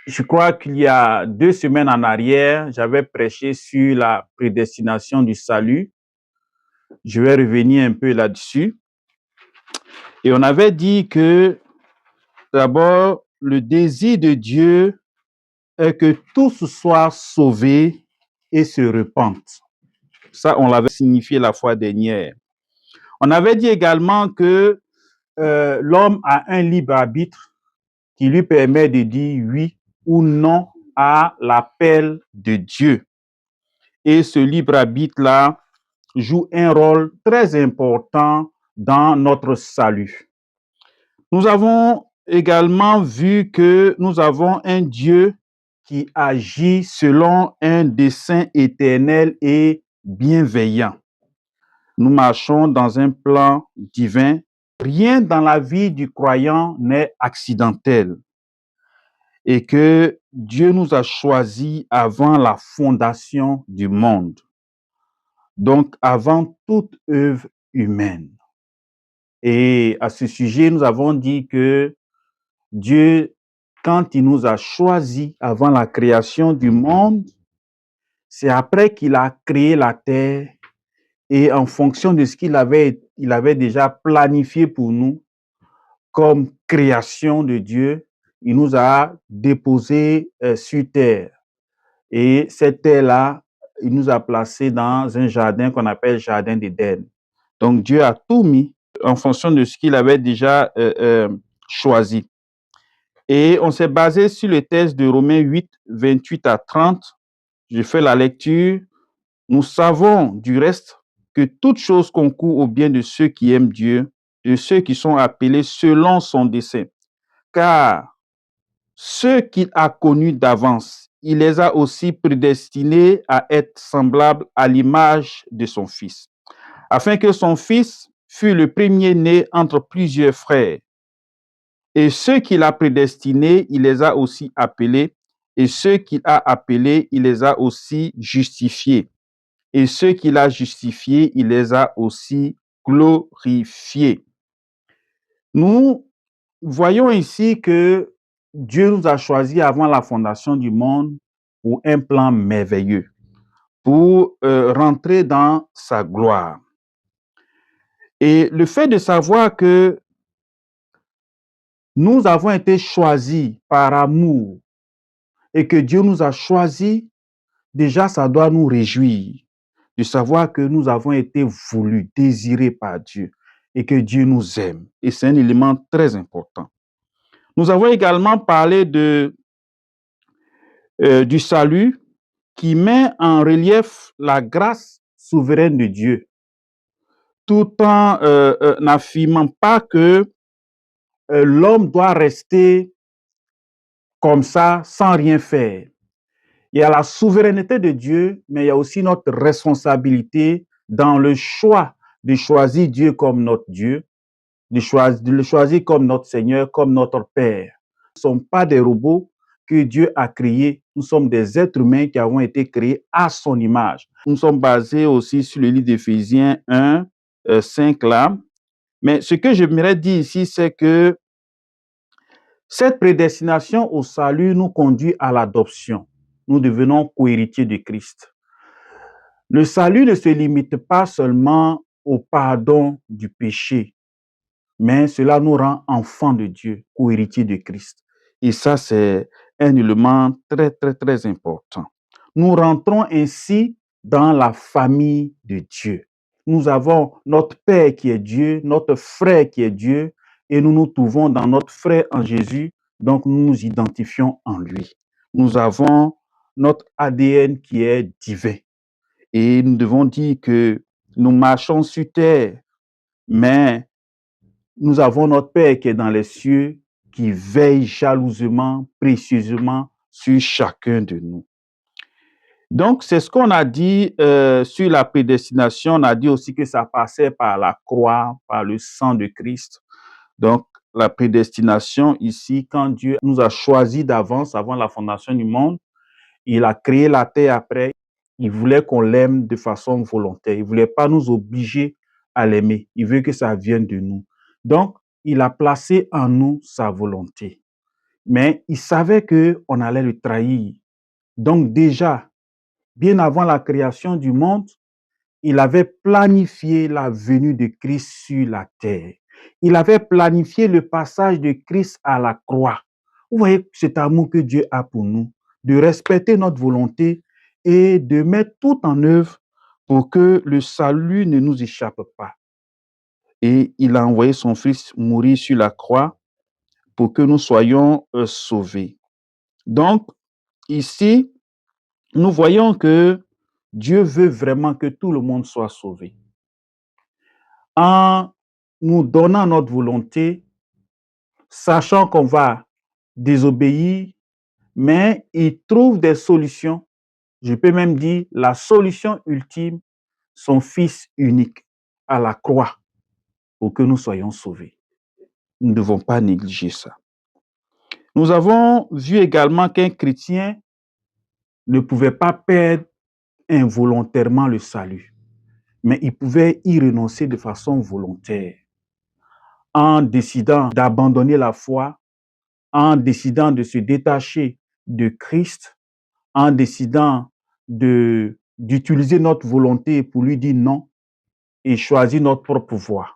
Je crois qu'il y a 2 semaines en arrière, j'avais prêché sur la prédestination du salut. Je vais revenir un peu là-dessus. Et on avait dit que, d'abord, le désir de Dieu est que tous soient sauvés et se repentent. Ça, on l'avait signifié la fois dernière. On avait dit également que l'homme a un libre arbitre qui lui permet de dire oui ou non à l'appel de Dieu. Et ce libre arbitre-là joue un rôle très important dans notre salut. Nous avons également vu que nous avons un Dieu qui agit selon un dessein éternel et bienveillant. Nous marchons dans un plan divin. Rien dans la vie du croyant n'est accidentel. Et que Dieu nous a choisis avant la fondation du monde. Donc, avant toute œuvre humaine. Et à ce sujet, nous avons dit que Dieu, quand il nous a choisis avant la création du monde, c'est après qu'il a créé la terre et en fonction de ce il avait déjà planifié pour nous comme création de Dieu, il nous a déposés sur terre. Et cette terre-là, il nous a placés dans un jardin qu'on appelle jardin d'Éden. Donc Dieu a tout mis en fonction de ce qu'il avait déjà choisi. Et on s'est basé sur le texte de Romains 8, 28 à 30. Je fais la lecture. Nous savons du reste que toute chose concourt au bien de ceux qui aiment Dieu, de ceux qui sont appelés selon son dessein. Car ceux qu'il a connus d'avance, il les a aussi prédestinés à être semblables à l'image de son Fils, afin que son Fils fût le premier-né entre plusieurs frères. Et ceux qu'il a prédestinés, il les a aussi appelés. Et ceux qu'il a appelés, il les a aussi justifiés. Et ceux qu'il a justifiés, il les a aussi glorifiés. Nous voyons ici que Dieu nous a choisis avant la fondation du monde pour un plan merveilleux, pour rentrer dans sa gloire. Et le fait de savoir que nous avons été choisis par amour et que Dieu nous a choisis, déjà ça doit nous réjouir de savoir que nous avons été voulus, désirés par Dieu et que Dieu nous aime. Et c'est un élément très important. Nous avons également parlé du salut qui met en relief la grâce souveraine de Dieu, tout en n'affirmant pas que l'homme doit rester comme ça sans rien faire. Il y a la souveraineté de Dieu, mais il y a aussi notre responsabilité dans le choix de choisir Dieu comme notre Dieu, de le choisir comme notre Seigneur, comme notre Père. Nous ne sommes pas des robots que Dieu a créés. Nous sommes des êtres humains qui avons été créés à son image. Nous sommes basés aussi sur le livre d'Éphésiens 1, 5 là. Mais ce que j'aimerais dire ici, c'est que cette prédestination au salut nous conduit à l'adoption. Nous devenons co-héritiers de Christ. Le salut ne se limite pas seulement au pardon du péché, mais cela nous rend enfants de Dieu, co-héritiers de Christ. Et ça, c'est un élément très, très, très important. Nous rentrons ainsi dans la famille de Dieu. Nous avons notre Père qui est Dieu, notre frère qui est Dieu, et nous nous trouvons dans notre frère en Jésus, donc nous nous identifions en lui. Nous avons notre ADN qui est divin. Et nous devons dire que nous marchons sur terre, mais nous avons notre Père qui est dans les cieux, qui veille jalousement, précieusement sur chacun de nous. Donc, c'est ce qu'on a dit sur la prédestination. On a dit aussi que ça passait par la croix, par le sang de Christ. Donc, la prédestination ici, quand Dieu nous a choisis d'avance, avant la fondation du monde, il a créé la terre après. Il voulait qu'on l'aime de façon volontaire. Il ne voulait pas nous obliger à l'aimer. Il veut que ça vienne de nous. Donc, il a placé en nous sa volonté. mais il savait qu'on allait le trahir. Donc déjà, bien avant la création du monde, il avait planifié la venue de Christ sur la terre. Il avait planifié le passage de Christ à la croix. Vous voyez cet amour que Dieu a pour nous, de respecter notre volonté et de mettre tout en œuvre pour que le salut ne nous échappe pas. Et il a envoyé son Fils mourir sur la croix pour que nous soyons sauvés. Donc, ici, nous voyons que Dieu veut vraiment que tout le monde soit sauvé. En nous donnant notre volonté, sachant qu'on va désobéir, mais il trouve des solutions. Je peux même dire la solution ultime, son Fils unique à la croix pour que nous soyons sauvés. Nous ne devons pas négliger ça. Nous avons vu également qu'un chrétien ne pouvait pas perdre involontairement le salut, mais il pouvait y renoncer de façon volontaire en décidant d'abandonner la foi, en décidant de se détacher de Christ, en décidant d'utiliser notre volonté pour lui dire non et choisir notre propre voie.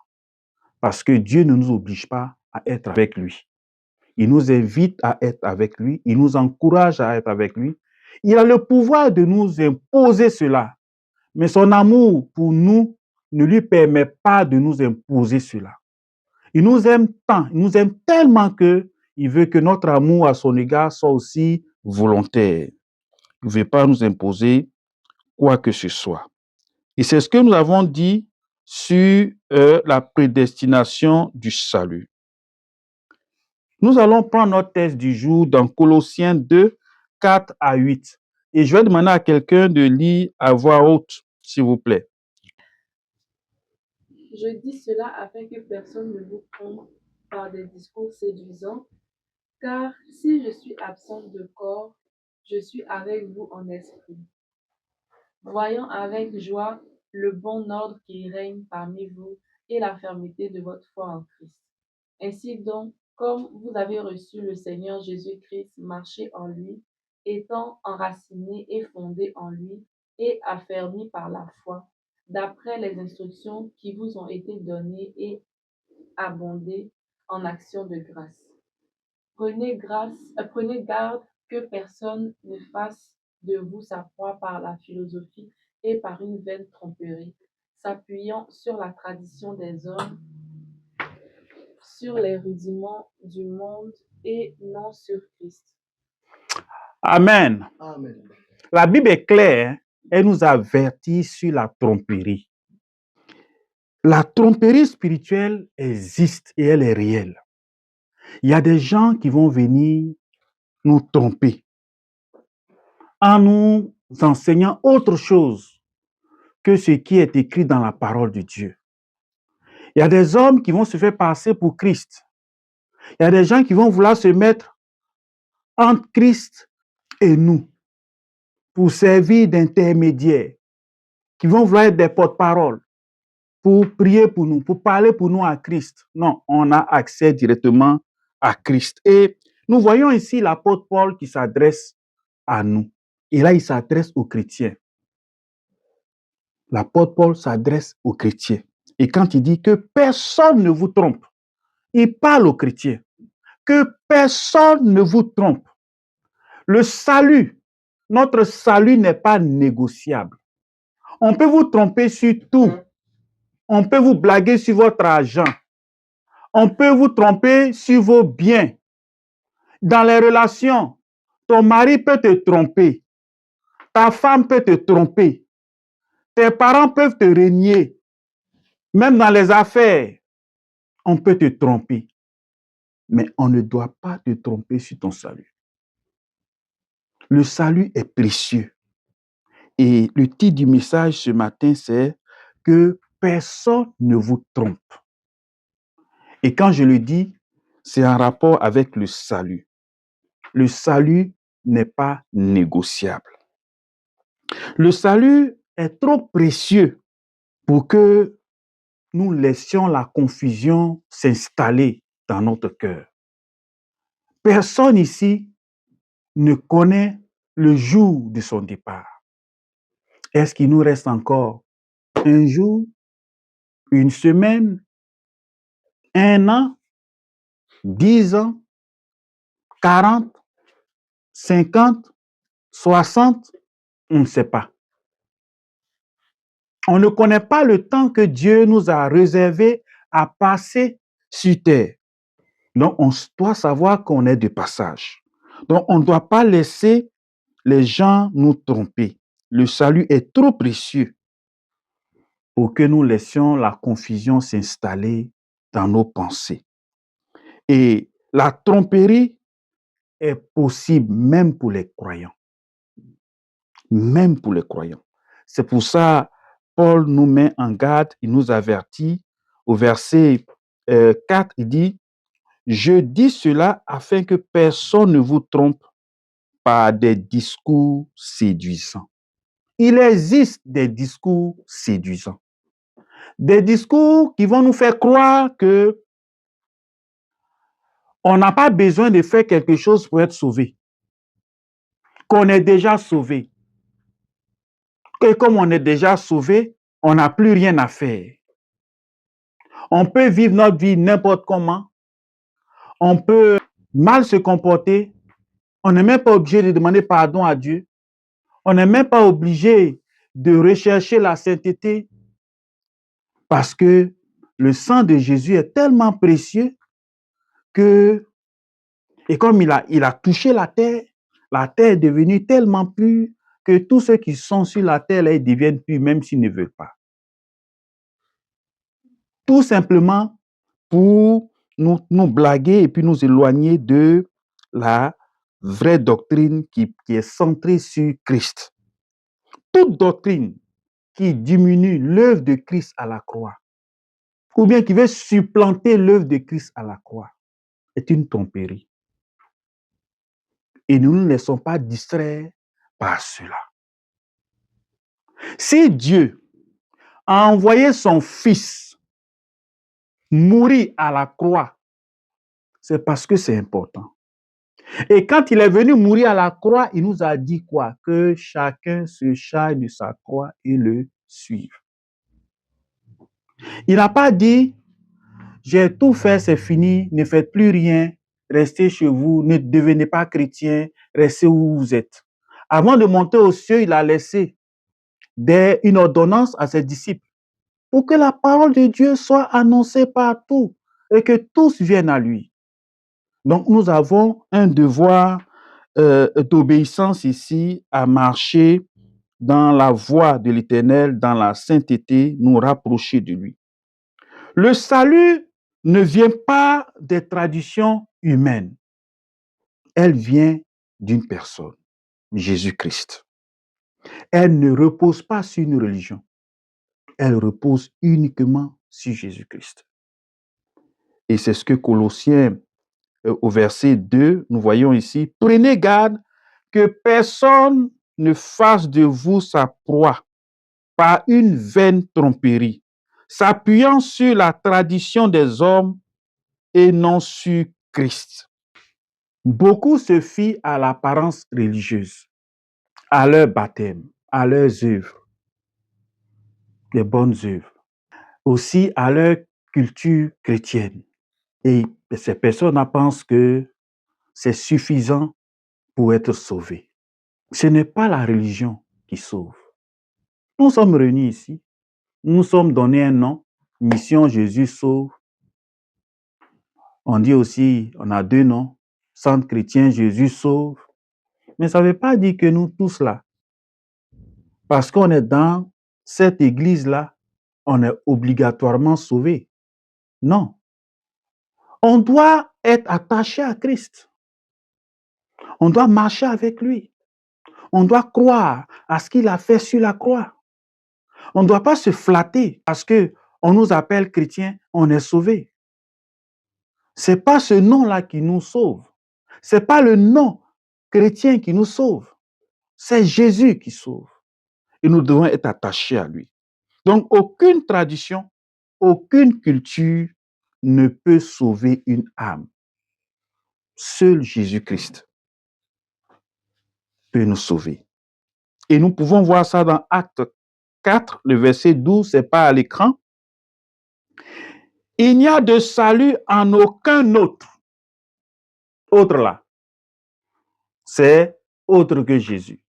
Parce que Dieu ne nous oblige pas à être avec lui. Il nous invite à être avec lui, il nous encourage à être avec lui. Il a le pouvoir de nous imposer cela, mais son amour pour nous ne lui permet pas de nous imposer cela. Il nous aime tant, il nous aime tellement que il veut que notre amour à son égard soit aussi volontaire. Il ne veut pas nous imposer quoi que ce soit. Et c'est ce que nous avons dit sur la prédestination du salut. Nous allons prendre notre texte du jour dans Colossiens 2, 4 à 8. Et je vais demander à quelqu'un de lire à voix haute, s'il vous plaît. Je dis cela afin que personne ne vous trompe par des discours séduisants, car si je suis absente de corps, je suis avec vous en esprit. Voyons avec joie le bon ordre qui règne parmi vous et la fermeté de votre foi en Christ. Ainsi donc, comme vous avez reçu le Seigneur Jésus-Christ, marchez en lui, étant enracinés et fondés en lui et affermis par la foi, d'après les instructions qui vous ont été données et abondez en actions de grâce. Prenez garde que personne ne fasse de vous sa proie par la philosophie et par une vaine tromperie, s'appuyant sur la tradition des hommes, sur les rudiments du monde et non sur Christ. Amen. Amen. La Bible est claire, elle nous avertit sur la tromperie. La tromperie spirituelle existe et elle est réelle. Il y a des gens qui vont venir nous tromper en nous enseignant autre chose que ce qui est écrit dans la parole de Dieu. Il y a des hommes qui vont se faire passer pour Christ. Il y a des gens qui vont vouloir se mettre entre Christ et nous pour servir d'intermédiaire, qui vont vouloir être des porte-paroles pour prier pour nous, pour parler pour nous à Christ. Non, on a accès directement à Christ. Et nous voyons ici l'apôtre Paul qui s'adresse à nous. Et là, il s'adresse aux chrétiens. L'apôtre Paul s'adresse aux chrétiens. Et quand il dit que personne ne vous trompe, il parle aux chrétiens. Que personne ne vous trompe. Le salut, notre salut n'est pas négociable. On peut vous tromper sur tout. On peut vous blaguer sur votre argent. On peut vous tromper sur vos biens. Dans les relations, ton mari peut te tromper. Ta femme peut te tromper. Tes parents peuvent te renier. Même dans les affaires, on peut te tromper. Mais on ne doit pas te tromper sur ton salut. Le salut est précieux. Et le titre du message ce matin, c'est que personne ne vous trompe. Et quand je le dis, c'est en rapport avec le salut. Le salut n'est pas négociable. Le salut est trop précieux pour que nous laissions la confusion s'installer dans notre cœur. Personne ici ne connaît le jour de son départ. Est-ce qu'il nous reste encore un jour, une semaine, un an, 10 ans, 40, 50, 60? On ne sait pas. On ne connaît pas le temps que Dieu nous a réservé à passer sur terre. Donc, on doit savoir qu'on est de passage. Donc, on ne doit pas laisser les gens nous tromper. Le salut est trop précieux pour que nous laissions la confusion s'installer dans nos pensées. Et la tromperie est possible même pour les croyants. Même pour les croyants. C'est pour ça, Paul nous met en garde, il nous avertit. Au verset 4, il dit, « Je dis cela afin que personne ne vous trompe par des discours séduisants. » Il existe des discours séduisants. Des discours qui vont nous faire croire que on n'a pas besoin de faire quelque chose pour être sauvé. Qu'on est déjà sauvé. Que comme on est déjà sauvé, on n'a plus rien à faire. On peut vivre notre vie n'importe comment. On peut mal se comporter. On n'est même pas obligé de demander pardon à Dieu. On n'est même pas obligé de rechercher la sainteté parce que le sang de Jésus est tellement précieux que, et comme il a touché la terre est devenue tellement pure que tous ceux qui sont sur la terre, là, ils deviennent purs même s'ils ne veulent pas. Tout simplement pour nous blaguer et puis nous éloigner de la vraie doctrine qui est centrée sur Christ. Toute doctrine qui diminue l'œuvre de Christ à la croix, ou bien qui veut supplanter l'œuvre de Christ à la croix, est une tromperie. Et nous ne nous laissons pas distraire par cela. Si Dieu a envoyé son Fils mourir à la croix, c'est parce que c'est important. Et quand il est venu mourir à la croix, il nous a dit quoi? Que chacun se charge de sa croix et le suive. Il n'a pas dit, j'ai tout fait, c'est fini, ne faites plus rien, restez chez vous, ne devenez pas chrétien, restez où vous êtes. Avant de monter aux cieux, il a laissé une ordonnance à ses disciples pour que la parole de Dieu soit annoncée partout et que tous viennent à lui. Donc, nous avons un devoir d'obéissance ici à marcher dans la voie de l'Éternel, dans la sainteté, nous rapprocher de lui. Le salut ne vient pas des traditions humaines. Elle vient d'une personne, Jésus-Christ. Elle ne repose pas sur une religion. Elle repose uniquement sur Jésus-Christ. Et c'est ce que Colossiens, au verset 2, nous voyons ici, « Prenez garde que personne ne fasse de vous sa proie par une vaine tromperie, s'appuyant sur la tradition des hommes et non sur Christ. » Beaucoup se fient à l'apparence religieuse, à leur baptême, à leurs œuvres, les bonnes œuvres, aussi à leur culture chrétienne. Et ces personnes pensent que c'est suffisant pour être sauvés. Ce n'est pas la religion qui sauve. Nous sommes réunis ici, nous sommes donnés un nom, Mission Jésus sauve. On dit aussi, on a 2 noms, Centre chrétien Jésus sauve. Mais ça ne veut pas dire que nous tous là, parce qu'on est dans cette église-là, on est obligatoirement sauvés. Non. On doit être attaché à Christ. On doit marcher avec lui. On doit croire à ce qu'il a fait sur la croix. On ne doit pas se flatter parce qu'on nous appelle chrétiens, on est sauvés. Ce n'est pas ce nom-là qui nous sauve. Ce n'est pas le nom chrétien qui nous sauve. C'est Jésus qui sauve. Et nous devons être attachés à lui. Donc, aucune tradition, aucune culture ne peut sauver une âme. Seul Jésus-Christ peut nous sauver. Et nous pouvons voir ça dans Acte 4, le verset 12, c'est pas à l'écran. Il n'y a de salut en aucun autre. Autre là. C'est autre que Jésus.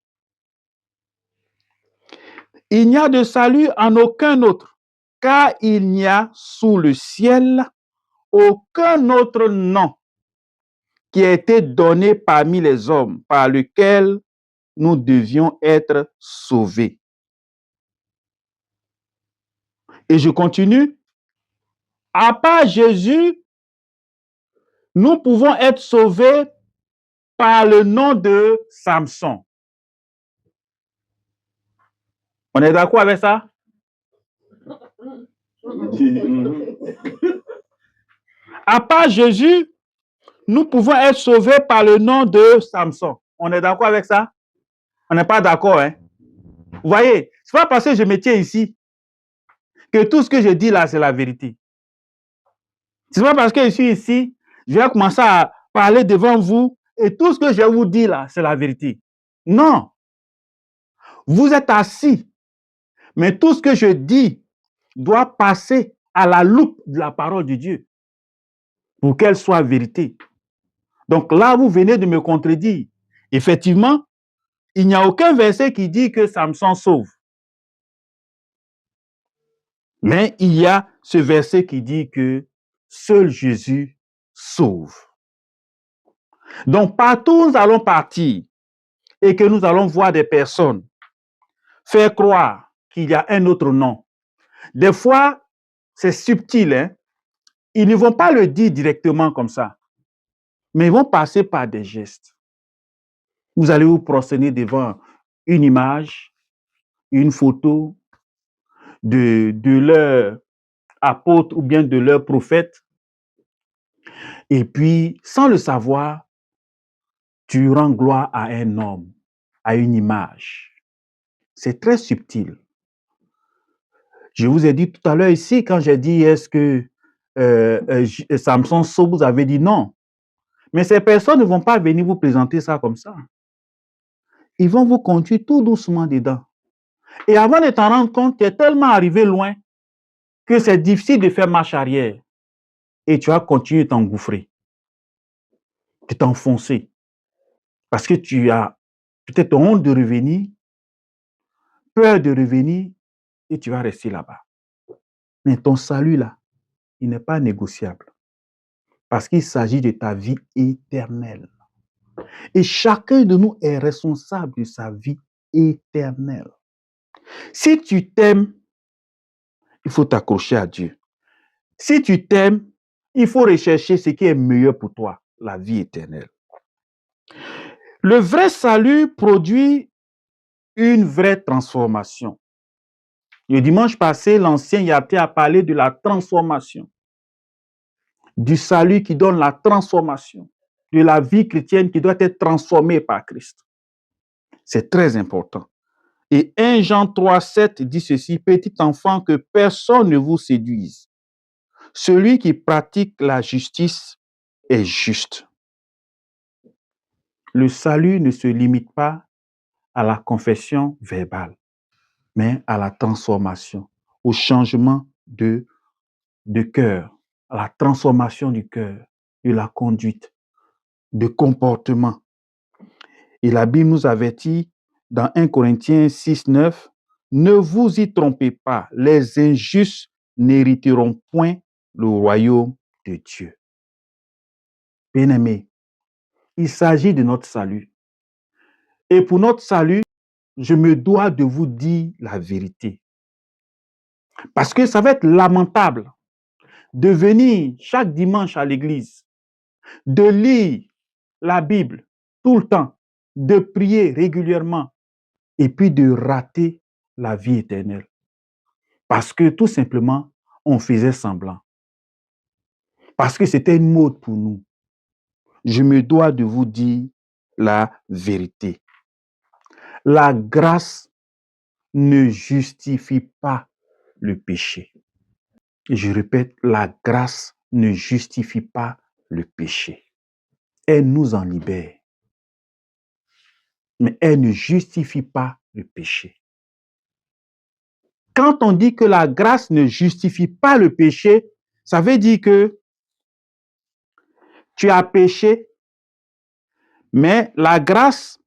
Il n'y a de salut en aucun autre, car il n'y a sous le ciel aucun autre nom qui a été donné parmi les hommes par lequel nous devions être sauvés. Et je continue. À part Jésus, nous pouvons être sauvés par le nom de Samson. On est d'accord avec ça? À part Jésus, nous pouvons être sauvés par le nom de Samson. On est d'accord avec ça? On n'est pas d'accord, hein? Vous voyez, c'est pas parce que je me tiens ici que tout ce que je dis là, c'est la vérité. C'est pas parce que je suis ici, je vais commencer à parler devant vous et tout ce que je vous dis là, c'est la vérité. Non. Vous êtes assis, mais tout ce que je dis doit passer à la loupe de la parole de Dieu pour qu'elle soit vérité. Donc là, vous venez de me contredire. Effectivement, il n'y a aucun verset qui dit que Samson sauve. Mais il y a ce verset qui dit que seul Jésus sauve. Donc partout où nous allons partir et que nous allons voir des personnes faire croire qu'il y a un autre nom, des fois, c'est subtil, hein? Ils ne vont pas le dire directement comme ça, mais ils vont passer par des gestes. Vous allez vous prosterner devant une image, une photo de leur apôtre ou bien de leur prophète, et puis, sans le savoir, tu rends gloire à un homme, à une image. C'est très subtil. Je vous ai dit tout à l'heure ici, quand j'ai dit est-ce que Samson sauve, vous avez dit non. Mais ces personnes ne vont pas venir vous présenter ça comme ça. Ils vont vous conduire tout doucement dedans. Et avant de t'en rendre compte, tu es tellement arrivé loin que c'est difficile de faire marche arrière. Et tu vas continuer de t'engouffrer, de t'enfoncer. Parce que tu as peut-être honte de revenir, peur de revenir, et tu vas rester là-bas. Mais ton salut là, il n'est pas négociable. Parce qu'il s'agit de ta vie éternelle. Et chacun de nous est responsable de sa vie éternelle. Si tu t'aimes, il faut t'accrocher à Dieu. Si tu t'aimes, il faut rechercher ce qui est meilleur pour toi, la vie éternelle. Le vrai salut produit une vraie transformation. Le dimanche passé, l'ancien Yaté a parlé de la transformation, du salut qui donne la transformation, de la vie chrétienne qui doit être transformée par Christ. C'est très important. Et 1 Jean 3, 7 dit ceci, petit enfant, que personne ne vous séduise. Celui qui pratique la justice est juste. Le salut ne se limite pas à la confession verbale, mais à la transformation, au changement de cœur, à la transformation du cœur, de la conduite, de comportement. Et la Bible nous avertit dans 1 Corinthiens 6, 9, ne vous y trompez pas, les injustes n'hériteront point le royaume de Dieu. Bien-aimés, il s'agit de notre salut. Et pour notre salut, je me dois de vous dire la vérité. Parce que ça va être lamentable de venir chaque dimanche à l'église, de lire la Bible tout le temps, de prier régulièrement et puis de rater la vie éternelle. Parce que tout simplement, on faisait semblant. Parce que c'était une mode pour nous. Je me dois de vous dire la vérité. La grâce ne justifie pas le péché. Et je répète, la grâce ne justifie pas le péché. Elle nous en libère. Mais elle ne justifie pas le péché. Quand on dit que la grâce ne justifie pas le péché, ça veut dire que tu as péché, mais la grâce,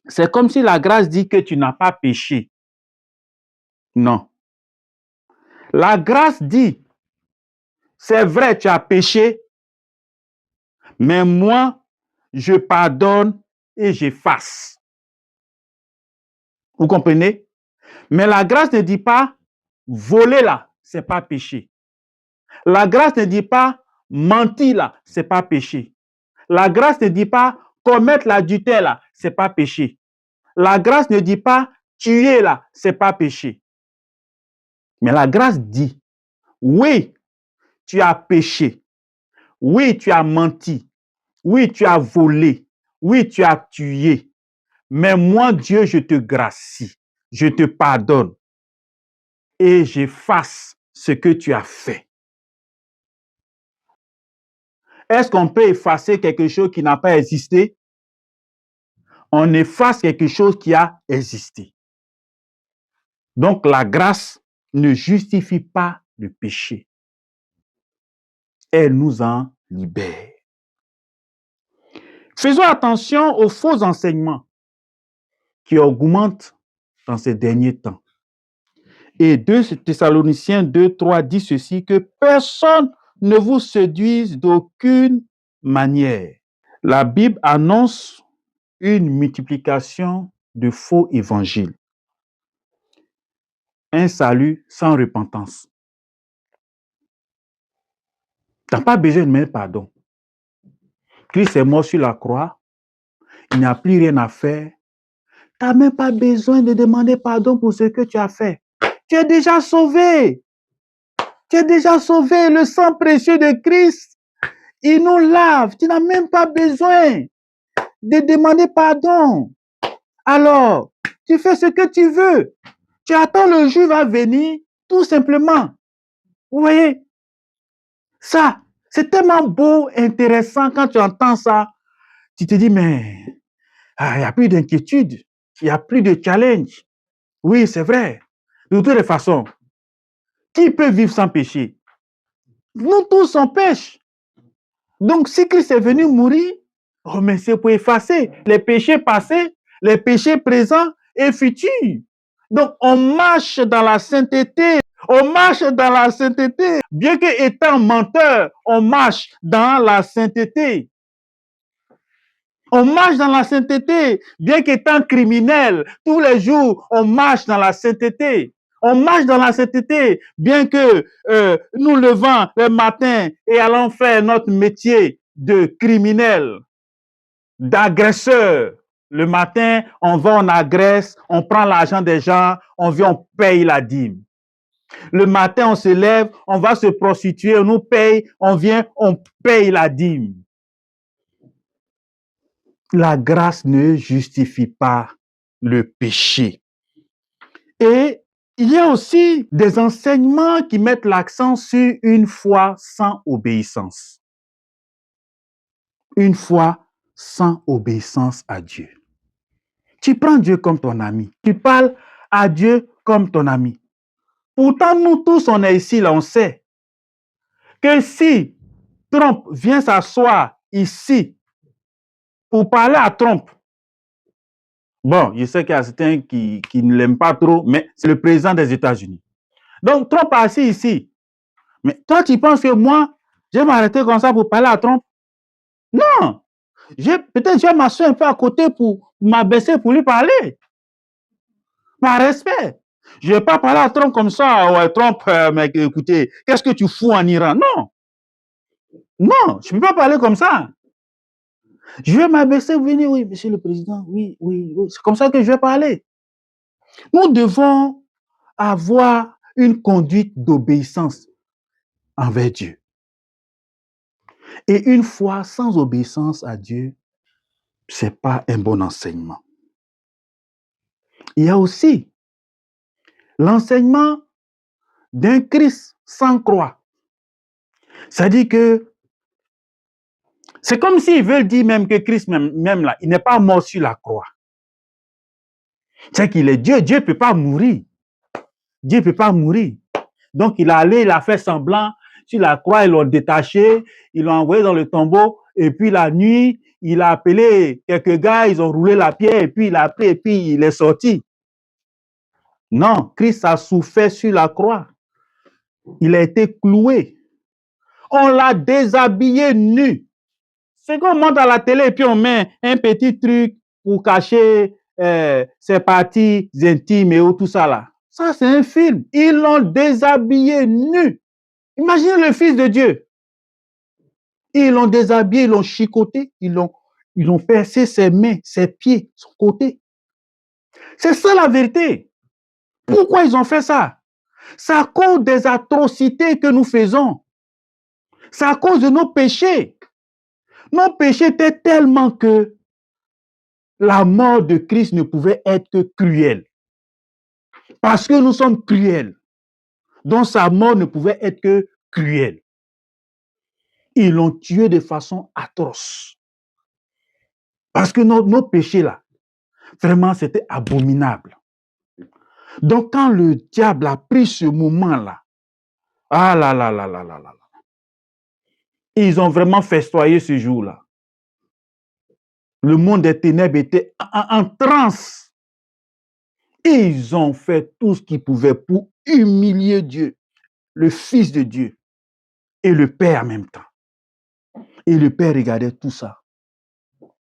c'est comme si la grâce dit que tu n'as pas péché. Non. La grâce dit, c'est vrai, tu as péché, mais moi, je pardonne et j'efface. Vous comprenez? Mais la grâce ne dit pas, voler là, c'est pas péché. La grâce ne dit pas, mentir là, c'est pas péché. La grâce ne dit pas, commettre l'adultère là, c'est pas péché. La grâce ne dit pas, tuer là, c'est pas péché. Mais la grâce dit, oui, tu as péché. Oui, tu as menti. Oui, tu as volé. Oui, tu as tué. Mais moi, Dieu, je te gracie. Je te pardonne. Et j'efface ce que tu as fait. Est-ce qu'on peut effacer quelque chose qui n'a pas existé? On efface quelque chose qui a existé. Donc, la grâce ne justifie pas le péché. Elle nous en libère. Faisons attention aux faux enseignements qui augmentent dans ces derniers temps. Et 2 Thessaloniciens 2:3 dit ceci, que personne ne vous séduise d'aucune manière. La Bible annonce une multiplication de faux évangiles. Un salut sans repentance. Tu n'as pas besoin de demander pardon. Christ est mort sur la croix. Il n'y a plus rien à faire. Tu n'as même pas besoin de demander pardon pour ce que tu as fait. Tu es déjà sauvé. Tu es déjà sauvé. Le sang précieux de Christ, il nous lave. Tu n'as même pas besoin de demander pardon. Alors, tu fais ce que tu veux. Tu attends le jour va venir, tout simplement. Vous voyez? Ça, c'est tellement beau, intéressant quand tu entends ça. Tu te dis, mais il n'y a plus d'inquiétude, il n'y a plus de challenge. Oui, c'est vrai. De toutes les façons, qui peut vivre sans péché? Nous tous on pêche. Donc, si Christ est venu mourir, oh, mais c'est pour effacer les péchés passés, les péchés présents et futurs. Donc, on marche dans la sainteté. On marche dans la sainteté. Bien qu'étant menteur, on marche dans la sainteté. On marche dans la sainteté. Bien qu'étant criminel, tous les jours, on marche dans la sainteté. On marche dans la sainteté, bien que nous levons le matin et allons faire notre métier de criminel, d'agresseur. Le matin, on va, on agresse, on prend l'argent des gens, on vient, on paye la dîme. Le matin, on se lève, on va se prostituer, on nous paye, on vient, on paye la dîme. La grâce ne justifie pas le péché. Et il y a aussi des enseignements qui mettent l'accent sur une foi sans obéissance. Une foi sans obéissance à Dieu. Tu prends Dieu comme ton ami. Tu parles à Dieu comme ton ami. Pourtant, nous tous, on est ici, là, on sait que si Trump vient s'asseoir ici pour parler à Trump, bon, je sais qu'il y a certains qui ne l'aiment pas trop, mais c'est le président des États-Unis. Donc, Trump est assis ici. Mais toi, tu penses que moi, je vais m'arrêter comme ça pour parler à Trump? Non. Peut-être je vais m'asseoir un peu à côté pour m'abaisser pour lui parler. Par respect. Je ne vais pas parler à Trump comme ça. Ouais, Trump, mec, écoutez, qu'est-ce que tu fous en Iran? Non. Non, je ne peux pas parler comme ça. Je vais m'abaisser, venir, oui, monsieur le président, oui, oui, oui. C'est comme ça que je vais parler. Nous devons avoir une conduite d'obéissance envers Dieu. Et une foi sans obéissance à Dieu, ce n'est pas un bon enseignement. Il y a aussi l'enseignement d'un Christ sans croix. C'est-à-dire que C'est comme s'ils veulent dire même que Christ, même là, il n'est pas mort sur la croix. C'est qu'il est Dieu. Dieu ne peut pas mourir. Dieu ne peut pas mourir. Donc, il a fait semblant sur la croix, ils l'ont détaché, ils l'ont envoyé dans le tombeau, et puis la nuit, il a appelé quelques gars, ils ont roulé la pierre, et puis il a appelé, et puis il est sorti. Non, Christ a souffert sur la croix. Il a été cloué. On l'a déshabillé nu. C'est qu'on monte à la télé et puis on met un petit truc pour cacher ses parties intimes et tout ça là. Ça, c'est un film. Ils l'ont déshabillé nu. Imaginez le Fils de Dieu. Ils l'ont déshabillé, ils l'ont chicoté, ils ont percé ses mains, ses pieds, son côté. C'est ça la vérité. Pourquoi ils ont fait ça? C'est à cause des atrocités que nous faisons. C'est à cause de nos péchés. Nos péchés étaient tellement que la mort de Christ ne pouvait être que cruelle. Parce que nous sommes cruels. Donc sa mort ne pouvait être que cruelle. Ils l'ont tué de façon atroce. Parce que nos péchés là, vraiment c'était abominable. Donc quand le diable a pris ce moment-là, ah là là là là là là, ils ont vraiment festoyé ce jour-là. Le monde des ténèbres était en transe. Et ils ont fait tout ce qu'ils pouvaient pour humilier Dieu, le Fils de Dieu et le Père en même temps. Et le Père regardait tout ça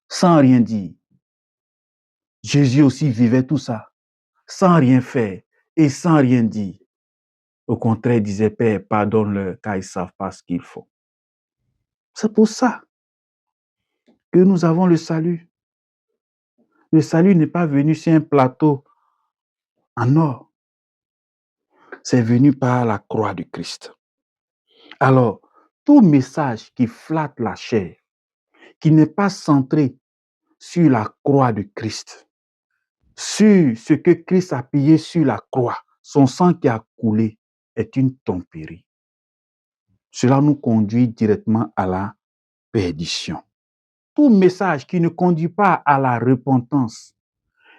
sans rien dire. Jésus aussi vivait tout ça sans rien faire et sans rien dire. Au contraire, il disait, Père, pardonne-leur car ils ne savent pas ce qu'ils font. C'est pour ça que nous avons le salut. Le salut n'est pas venu sur un plateau en or. C'est venu par la croix du Christ. Alors, tout message qui flatte la chair, qui n'est pas centré sur la croix de Christ, sur ce que Christ a payé sur la croix, son sang qui a coulé, est une tromperie. Cela nous conduit directement à la perdition. Tout message qui ne conduit pas à la repentance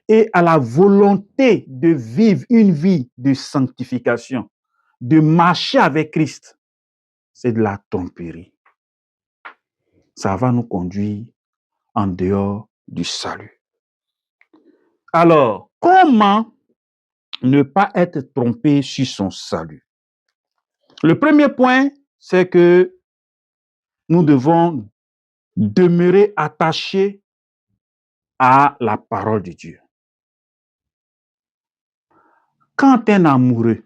et à la volonté de vivre une vie de sanctification, de marcher avec Christ, c'est de la tromperie. Ça va nous conduire en dehors du salut. Alors, comment ne pas être trompé sur son salut? Le premier point, c'est que nous devons demeurer attachés à la parole de Dieu. Quand un amoureux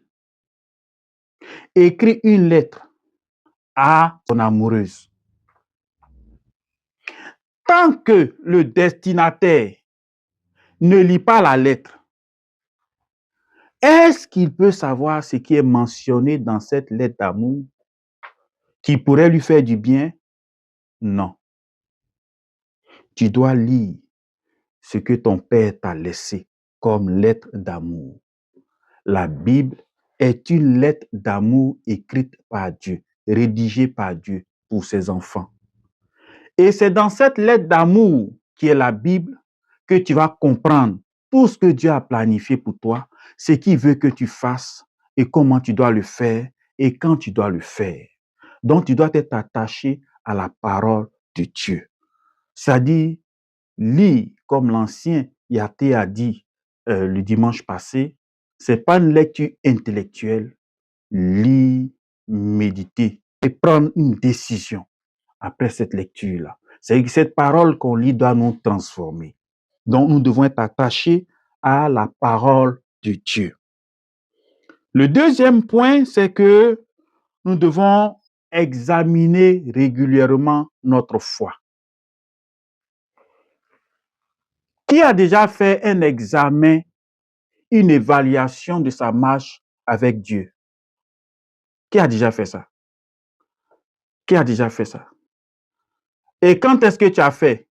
écrit une lettre à son amoureuse, tant que le destinataire ne lit pas la lettre, est-ce qu'il peut savoir ce qui est mentionné dans cette lettre d'amour qui pourrait lui faire du bien? Non. Tu dois lire ce que ton père t'a laissé comme lettre d'amour. La Bible est une lettre d'amour écrite par Dieu, rédigée par Dieu pour ses enfants. Et c'est dans cette lettre d'amour qui est la Bible que tu vas comprendre tout ce que Dieu a planifié pour toi, ce qu'il veut que tu fasses et comment tu dois le faire et quand tu dois le faire. Donc, tu dois être attaché à la parole de Dieu. C'est-à-dire, lis comme l'ancien Yaté a dit le dimanche passé, c'est pas une lecture intellectuelle. Lis, méditer et prendre une décision après cette lecture-là. C'est que cette parole qu'on lit doit nous transformer. Donc, nous devons être attachés à la parole de Dieu. Le deuxième point, c'est que nous devons examiner régulièrement notre foi. Qui a déjà fait un examen, une évaluation de sa marche avec Dieu? Qui a déjà fait ça? Qui a déjà fait ça? Et quand est-ce que tu as fait?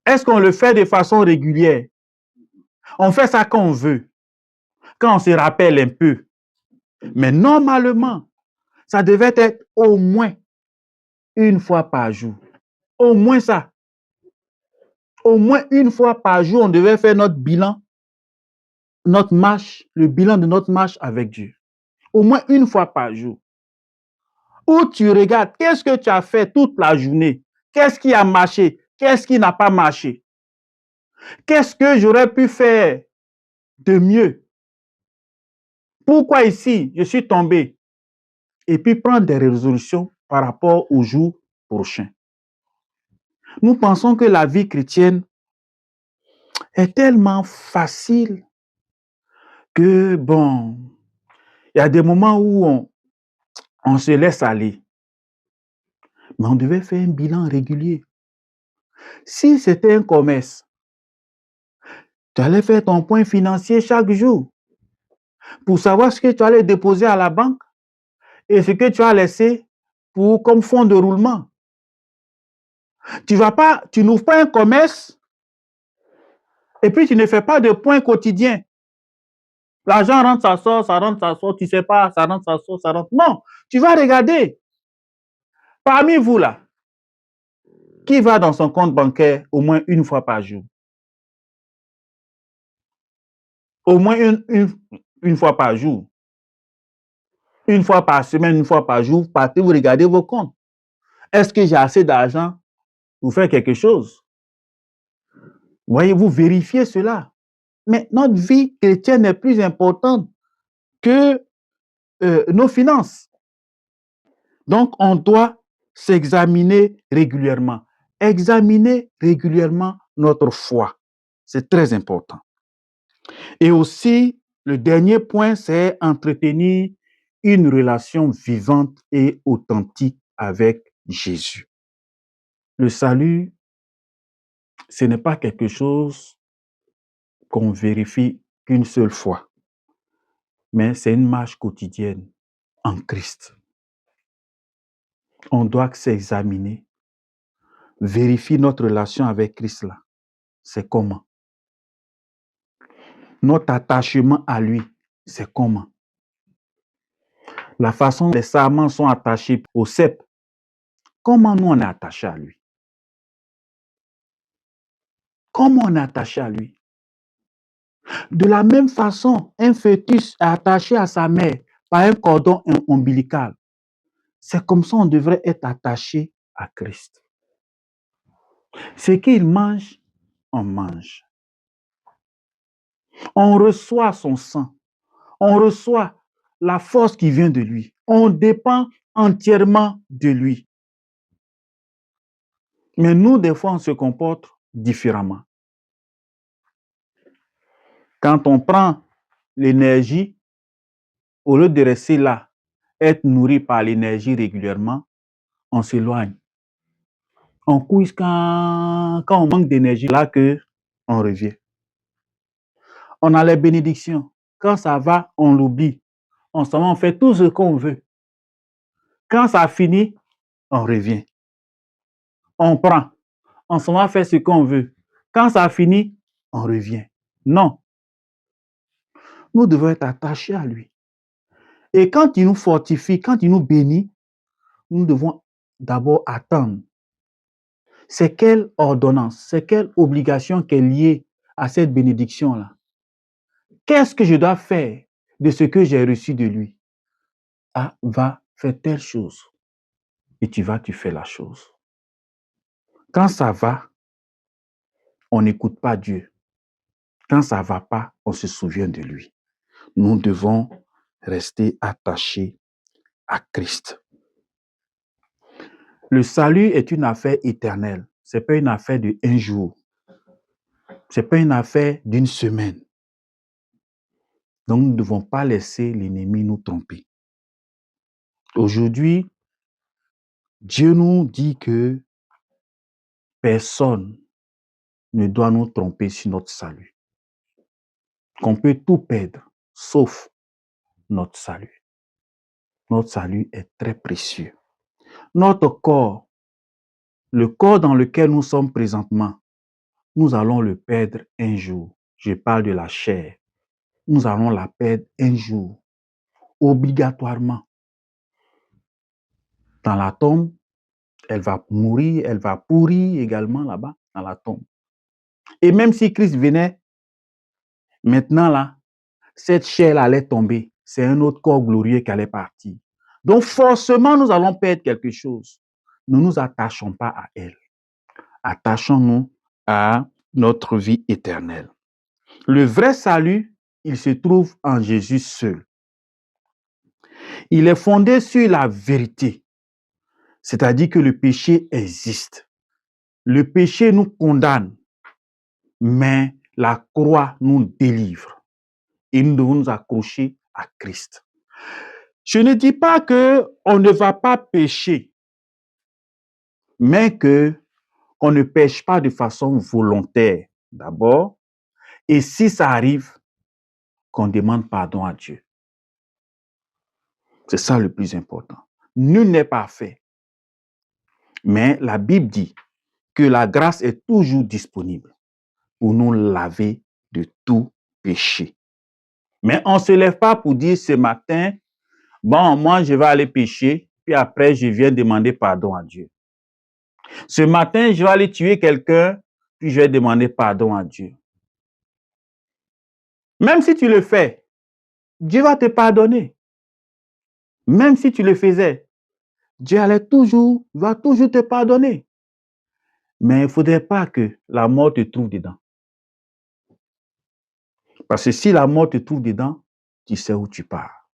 Est-ce qu'on le fait de façon régulière? On fait ça quand on veut, quand on se rappelle un peu. Mais normalement, ça devait être au moins une fois par jour. Au moins ça. Au moins une fois par jour, on devait faire notre bilan, notre marche, le bilan de notre marche avec Dieu. Au moins une fois par jour. Où tu regardes, qu'est-ce que tu as fait toute la journée? Qu'est-ce qui a marché? Qu'est-ce qui n'a pas marché? Qu'est-ce que j'aurais pu faire de mieux? Pourquoi ici, je suis tombé? Et puis prendre des résolutions par rapport au jour prochain. Nous pensons que la vie chrétienne est tellement facile que, bon, il y a des moments où on se laisse aller. Mais on devait faire un bilan régulier. Si c'était un commerce, tu allais faire ton point financier chaque jour pour savoir ce que tu allais déposer à la banque et ce que tu as laissé comme fonds de roulement. Tu n'ouvres pas un commerce et puis tu ne fais pas de points quotidiens. L'argent rentre, ça sort, tu ne sais pas, ça rentre, ça sort, ça rentre. Non, tu vas regarder. Parmi vous là, qui va dans son compte bancaire au moins une fois par jour? Au moins une fois par jour. Une fois par semaine, une fois par jour, partez, vous regardez vos comptes. Est-ce que j'ai assez d'argent pour faire quelque chose? Voyez-vous, vérifiez cela. Mais notre vie chrétienne est plus importante que nos finances. Donc, on doit s'examiner régulièrement. Examiner régulièrement notre foi. C'est très important. Et aussi, le dernier point, c'est entretenir une relation vivante et authentique avec Jésus. Le salut, ce n'est pas quelque chose qu'on vérifie qu'une seule fois, mais c'est une marche quotidienne en Christ. On doit s'examiner, vérifier notre relation avec Christ là. C'est comment? Notre attachement à lui, c'est comment? La façon dont les sarments sont attachés au cep, comment nous on est attaché à lui? Comment on est attaché à lui? De la même façon, un fœtus est attaché à sa mère par un cordon ombilical. C'est comme ça qu'on devrait être attaché à Christ. Ce qu'il mange, on mange. On reçoit son sang. On reçoit la force qui vient de lui. On dépend entièrement de lui. Mais nous, des fois, on se comporte différemment. Quand on prend l'énergie, au lieu de rester là, être nourri par l'énergie régulièrement, on s'éloigne. On couche quand on manque d'énergie, là que on revient. On a les bénédictions. Quand ça va, on l'oublie. On s'en va, on fait tout ce qu'on veut. Quand ça finit, on revient. On prend. On s'en va faire ce qu'on veut. Quand ça finit, on revient. Non. Nous devons être attachés à lui. Et quand il nous fortifie, quand il nous bénit, nous devons d'abord attendre. C'est quelle ordonnance, c'est quelle obligation qui est liée à cette bénédiction-là? Qu'est-ce que je dois faire de ce que j'ai reçu de lui? Ah, va faire telle chose. Et tu fais la chose. Quand ça va, on n'écoute pas Dieu. Quand ça ne va pas, on se souvient de lui. Nous devons rester attachés à Christ. Le salut est une affaire éternelle. Ce n'est pas une affaire de un jour. Ce n'est pas une affaire d'une semaine. Donc, nous ne devons pas laisser l'ennemi nous tromper. Aujourd'hui, Dieu nous dit que personne ne doit nous tromper sur notre salut. Qu'on peut tout perdre, sauf notre salut. Notre salut est très précieux. Notre corps, le corps dans lequel nous sommes présentement, nous allons le perdre un jour. Je parle de la chair. Nous allons la perdre un jour, obligatoirement. Dans la tombe, Elle va mourir, elle va pourrir également là-bas, dans la tombe. Et même si Christ venait, maintenant là, cette chair allait tomber. C'est un autre corps glorieux qui allait partir. Donc forcément, nous allons perdre quelque chose. Ne nous attachons pas à elle. Attachons-nous à notre vie éternelle. Le vrai salut, il se trouve en Jésus seul. Il est fondé sur la vérité, c'est-à-dire que le péché existe. Le péché nous condamne, mais la croix nous délivre. Et nous devons nous accrocher à Christ. Je ne dis pas qu'on ne va pas pécher, mais qu'on ne pêche pas de façon volontaire d'abord. Et si ça arrive, qu'on demande pardon à Dieu. C'est ça le plus important. Nul n'est parfait. Mais la Bible dit que la grâce est toujours disponible pour nous laver de tout péché. Mais on ne se lève pas pour dire ce matin, bon, moi je vais aller pécher, puis après je viens demander pardon à Dieu. Ce matin, je vais aller tuer quelqu'un, puis je vais demander pardon à Dieu. Même si tu le fais, Dieu va te pardonner. Même si tu le faisais, Dieu va toujours te pardonner. Mais il ne faudrait pas que la mort te trouve dedans. Parce que si la mort te trouve dedans, tu sais où tu pars.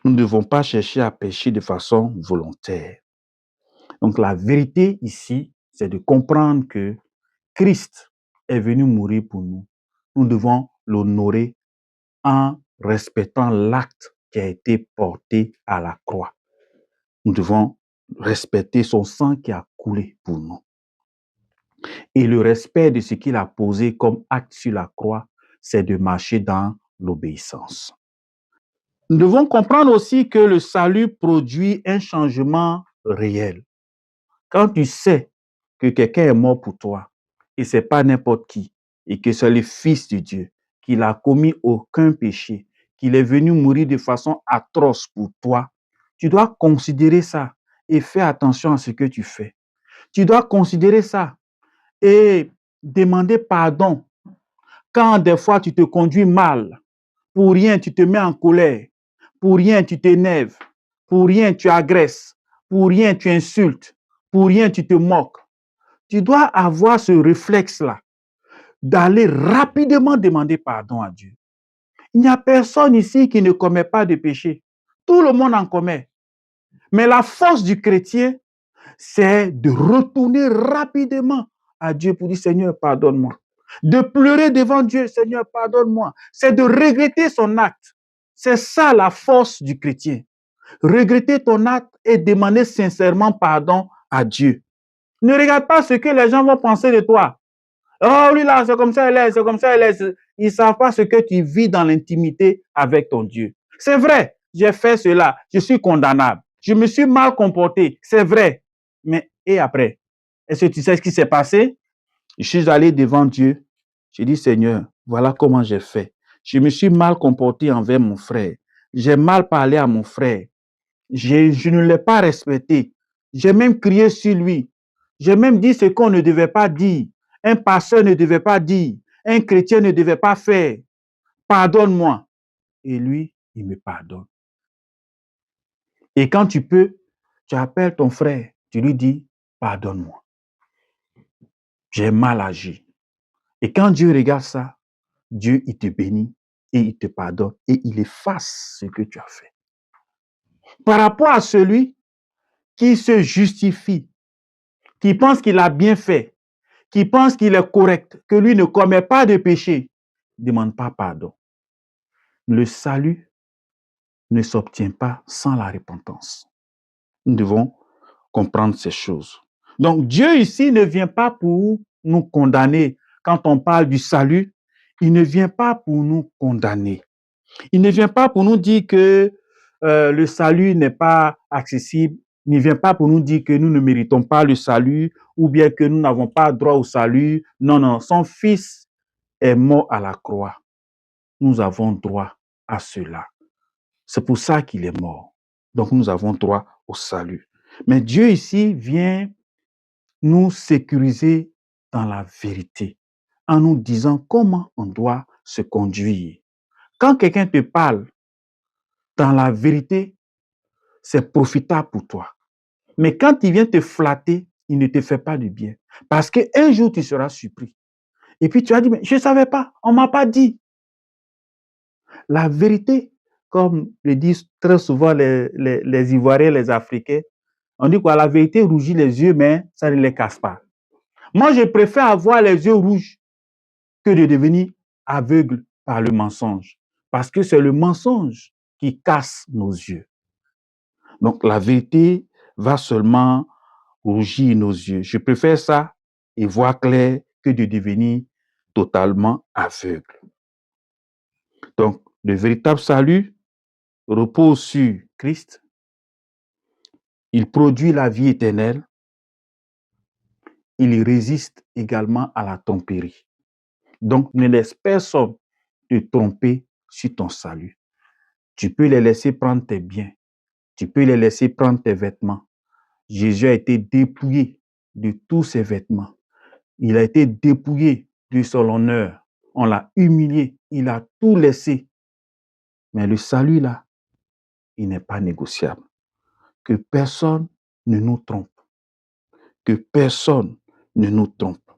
Nous ne devons pas chercher à pécher de façon volontaire. Donc la vérité ici, c'est de comprendre que Christ est venu mourir pour nous. Nous devons l'honorer en respectant l'acte qui a été porté à la croix. Nous devons respecter son sang qui a coulé pour nous. Et le respect de ce qu'il a posé comme acte sur la croix, c'est de marcher dans l'obéissance. Nous devons comprendre aussi que le salut produit un changement réel. Quand tu sais que quelqu'un est mort pour toi, et ce n'est pas n'importe qui, et que c'est le Fils de Dieu, qu'il n'a commis aucun péché, qu'il est venu mourir de façon atroce pour toi, tu dois considérer ça et faire attention à ce que tu fais. Tu dois considérer ça et demander pardon quand des fois tu te conduis mal. Pour rien, tu te mets en colère. Pour rien, tu t'énerves. Pour rien, tu agresses. Pour rien, tu insultes. Pour rien, tu te moques. Tu dois avoir ce réflexe-là d'aller rapidement demander pardon à Dieu. Il n'y a personne ici qui ne commet pas de péché. Tout le monde en commet. Mais la force du chrétien, c'est de retourner rapidement à Dieu pour dire, Seigneur, pardonne-moi. De pleurer devant Dieu, Seigneur, pardonne-moi. C'est de regretter son acte. C'est ça la force du chrétien. Regretter ton acte et demander sincèrement pardon à Dieu. Ne regarde pas ce que les gens vont penser de toi. Oh, lui là, c'est comme ça, elle est, c'est comme ça, elle est. Ils ne savent pas ce que tu vis dans l'intimité avec ton Dieu. C'est vrai, j'ai fait cela, je suis condamnable. Je me suis mal comporté, c'est vrai. Mais et après? Est-ce que tu sais ce qui s'est passé? Je suis allé devant Dieu. J'ai dit, Seigneur, voilà comment j'ai fait. Je me suis mal comporté envers mon frère. J'ai mal parlé à mon frère. Je ne l'ai pas respecté. J'ai même crié sur lui. J'ai même dit ce qu'on ne devait pas dire. Un pasteur ne devait pas dire. Un chrétien ne devait pas faire. Pardonne-moi. Et lui, il me pardonne. Et quand tu peux, tu appelles ton frère. Tu lui dis, pardonne-moi. J'ai mal agi. Et quand Dieu regarde ça, Dieu, il te bénit et il te pardonne et il efface ce que tu as fait. Par rapport à celui qui se justifie, qui pense qu'il a bien fait, qui pense qu'il est correct, que lui ne commet pas de péché, ne demande pas pardon. Le salut ne s'obtient pas sans la repentance. Nous devons comprendre ces choses. Donc Dieu ici ne vient pas pour nous condamner. Quand on parle du salut, il ne vient pas pour nous condamner. Il ne vient pas pour nous dire que le salut n'est pas accessible. Il ne vient pas pour nous dire que nous ne méritons pas le salut ou bien que nous n'avons pas droit au salut. Non, non, son Fils est mort à la croix. Nous avons droit à cela. C'est pour ça qu'il est mort. Donc nous avons droit au salut. Mais Dieu ici vient nous sécuriser dans la vérité, en nous disant comment on doit se conduire. Quand quelqu'un te parle dans la vérité, c'est profitable pour toi. Mais quand il vient te flatter, il ne te fait pas du bien. Parce qu'un jour, tu seras surpris. Et puis tu as dit, mais je ne savais pas, on ne m'a pas dit. La vérité, comme le disent très souvent les Ivoiriens, les Africains, on dit quoi, la vérité rougit les yeux, mais ça ne les casse pas. Moi, je préfère avoir les yeux rouges que de devenir aveugle par le mensonge. Parce que c'est le mensonge qui casse nos yeux. Donc, la vérité va seulement rougir nos yeux. Je préfère ça et voir clair que de devenir totalement aveugle. Donc, le véritable salut repose sur Christ. Il produit la vie éternelle. Il résiste également à la tromperie. Donc, ne laisse personne te tromper sur ton salut. Tu peux les laisser prendre tes biens. Tu peux les laisser prendre tes vêtements. Jésus a été dépouillé de tous ses vêtements. Il a été dépouillé de son honneur. On l'a humilié. Il a tout laissé. Mais le salut, là, il n'est pas négociable. Que personne ne nous trompe. Que personne ne nous trompe.